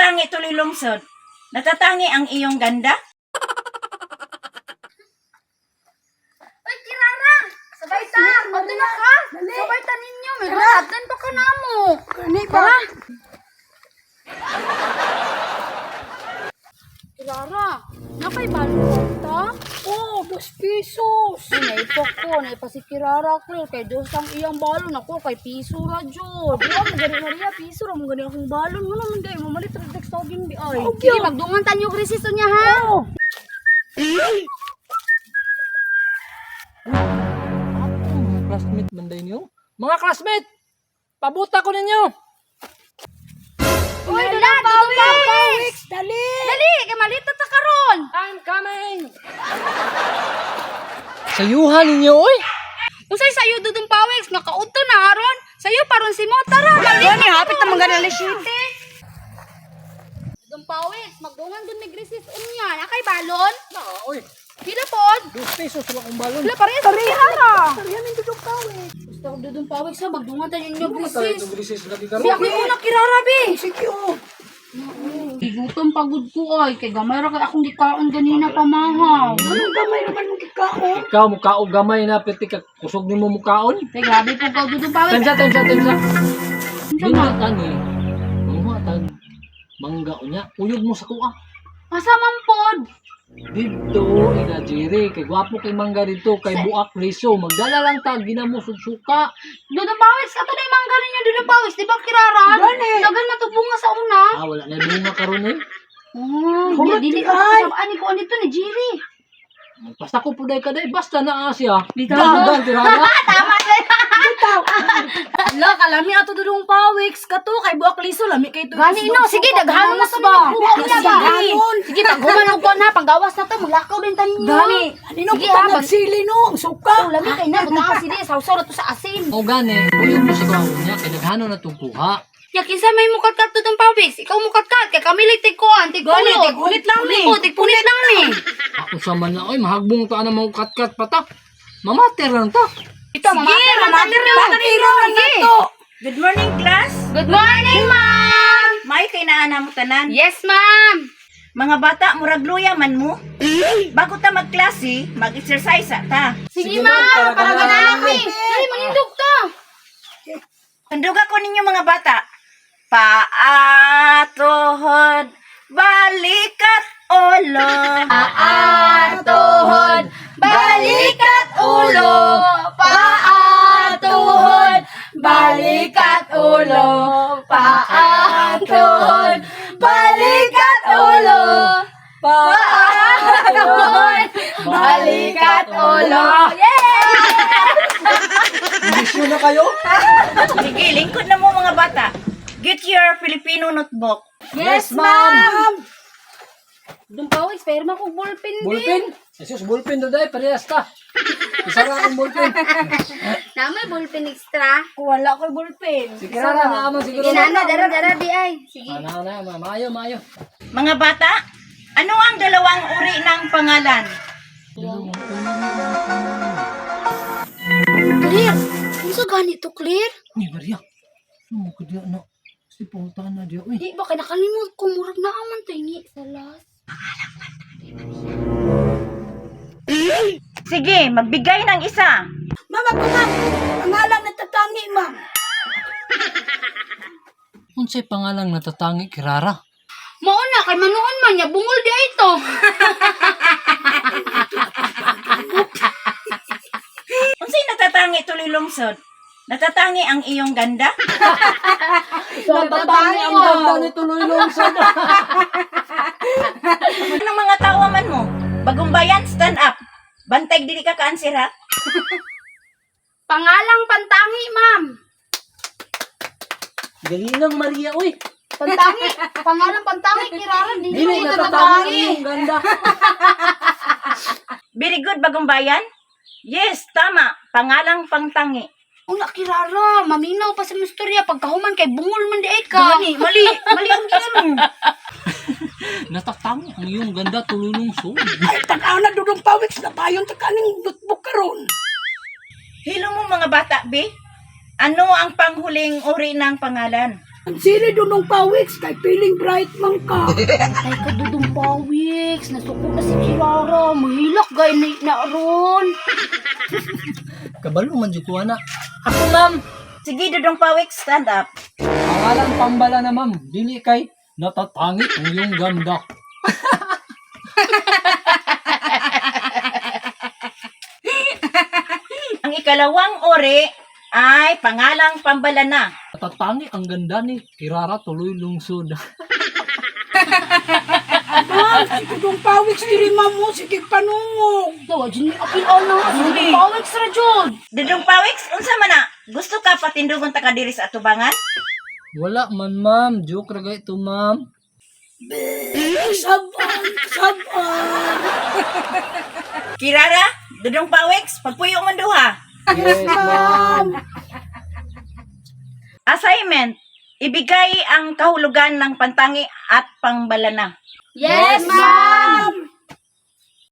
Natatangi tuloy lungsod. Natatangi ang iyong ganda. Ay, Kirara! Sabay ta! Ato na ka! Sabay ta ninyo! May rasatan pa ka na mo! Kani ba? Kirara! Nakay balot ta? Oh, 2 pesos. Ay, naipok ko. Naipa si Kirara ko. Kay Diyos ang iyang balon. Ako kay piso ra dyan. Wala mo gani Maria. Piso ra mo gani akong balon. Wala mo gani. Mamalit ra text sa aking bi. Ay, sige, magdungan tayo yung resisyo niya ha. Oh. Mga classmate banday niyo? Mga classmate! Pabuta ko ninyo! Uy, dudong pawis! Dali. Dali! Kay malita ta karon. I'm coming! Sayuhan ninyo, oy! Usay sayo dudong pawis. Nakauto na aron. Sayo paron si mo. Tara, malita. Gani hapit na mga nalisite. Dudong pawis. Magdungan dun may resisyo niya. Nakay balon. Na, oy! Pila pod? 2 pesos wala kong balon. Wala parehas sa Kirara. Yan ang dudong kawit. Gusto ko dudong pawis ha. Magdungan tayo yung Ano tayo resisyo. itong recess lagi Di karo? ako muna Kirara, be. Sige oh. Igutom pagod ko ay. Kay gamay ra kay akong gikaon ganina pamahaw. Anong gamay naman mong gikaon? Ikaw, mukaog gamay na, piti ka kusog ni mo mukaon. Kay grabe po ka dudong pawis. Tensa. Unsa Hindi man? na tani. Muhatag. Mangga unya. Uyog mo sa kuha. Asa man pod? Dito, ina Jiri. Kay gwapo kay mangga dito. Kay buak liso. Magdala lang tag. Ginamos og suka. Dudong pawis. Kato na yung mangga ninyo dudong pawis. Di ba Kirara? Gani. Dagan matubong nga sa una. Ah, wala na bunga karon eh. Oh, Humati dili ko ay. kasabaan ko nito ni Jiri. Basta ko puday ka day. Basta na siya. Bitaw. Dagan, tirada. Tama din. Ala, kalami ato dudong pawiks kato kay buak liso lami kay to. Gani no, sige daghan mo sa mga buwa niya ba. Sige paghuman og kon ha, panggawas na to, mulakaw din tanin niyo. Gani, anino Sige, ko ha, ta nagsili no, ang suka. Oh, lami kay na buta kasi di sausaw na to sa asin. O gani, uyog mo sa kuha niya. Kay naghano na itong kuha. Ya kinsa may mukat-kat to tong pawis? Ikaw mukat-kat kay kami litig ko antig Gani, tig-ulit lang ni. Tig-punit lang ni. Ako sa man na, oy, mahagbong to na mga kat-kat pa ta. Mamater lang ta. Ito mamater lang Sige. Good morning, class. Good morning, ma'am. May kay naana mo tanan. Yes, ma'am. Mga bata, murag luya man mo. Bago ta magklase, mag-exercise ta. Sige, Sige, ma'am. ma'am, Para para ganami. Dali manindog to. Kanduga ko ninyo mga bata. Paatohod, balikat ulo. Paatuhod, balikat ulo. Paatuhod, balikat ulo. Paatuhod, balikat ulo. Paatuhod, balikat ulo. Bisyo na kayo? Sige, lingkod na mo mga bata. Get your Filipino notebook. Yes, ma'am. Dumpawis, pero kong ballpen din. Ballpen? Jesus, ballpen do day, parehas ta. Isa ra akong ballpen. Namay ballpen extra. Wala ko'y ballpen. Sige na naman siguro. Inana, dara di ay. Sige. Ano na, maayo. Mga bata, ano ang dalawang uri ng pangalan? Clear. Ano sa ganito, Clear? Uy, Maria. Ano ko diya na? Si Pautan na diya. Uy, Di ba, kaya nakalimot ko. Murag na aman tingi sa last. Sige, magbigay ng isa. Mama ko ma'am, pangalan na tatangi ma'am. unsay pangalang natatangi Kirara? Mauna, kay manuon man niya. Bungol di ay ito. Unsay natatangi tuloy lungsod? Natatangi ang iyong ganda? Natatangi ang ganda ni Tuloy Lungsod. Anong mga tawa man mo? Bagong bayan, stand up. Bantay dili ka ka-answer ha? Pangalang pantangi, ma'am. Galingang Maria, uy. Pantangi. Pangalang pantangi. Kirara, di Dili na natatangi ang ganda. Very good, bagong bayan? Yes, tama. Pangalang pangtangi. Una, Kirara. Maminaw pa sa mistorya. Pagkahuman kay bungol man di ay ka. Gani, mali ang ginano. Natatangi ang iyong ganda Tuloy Lungsod. Ay, tanaw na dudong pawiks na tayon ta kaning notebook karon. Hello mo mga bata, be. Ano ang panghuling uri ng pangalan? Sili Dudong Pawiks kay feeling bright man ka. Ay ka Dudong Pawiks, nasukot na si Kirara, mahilak gay na ron. Kabalo man jud ko ana. Ako ma'am, Sige, Dudong Pawik, stand up. pangalan pambala na ma'am, dili kay natatangi ang iyong ganda. Ang ikalawang ori ay pangalang Pambalana. Natatangi ang ganda ni Kirara tuloy lungsod. Ma'am, si Dudong Pawiks diri ma'am mo, sige panungog. Tawa, dyan akin na, si Dudong Pawiks ra jud. Dudong Pawik, unsa man na? Gusto ka patindugon ta ka diri sa atubangan? Wala man ma'am, joke ra gay to ma'am. Saban. Kirara, Dudong Pawik, pagpuyo man duha. Yes ma'am. Assignment, ibigay ang kahulugan ng pantangi at pangbalana. Yes, ma'am!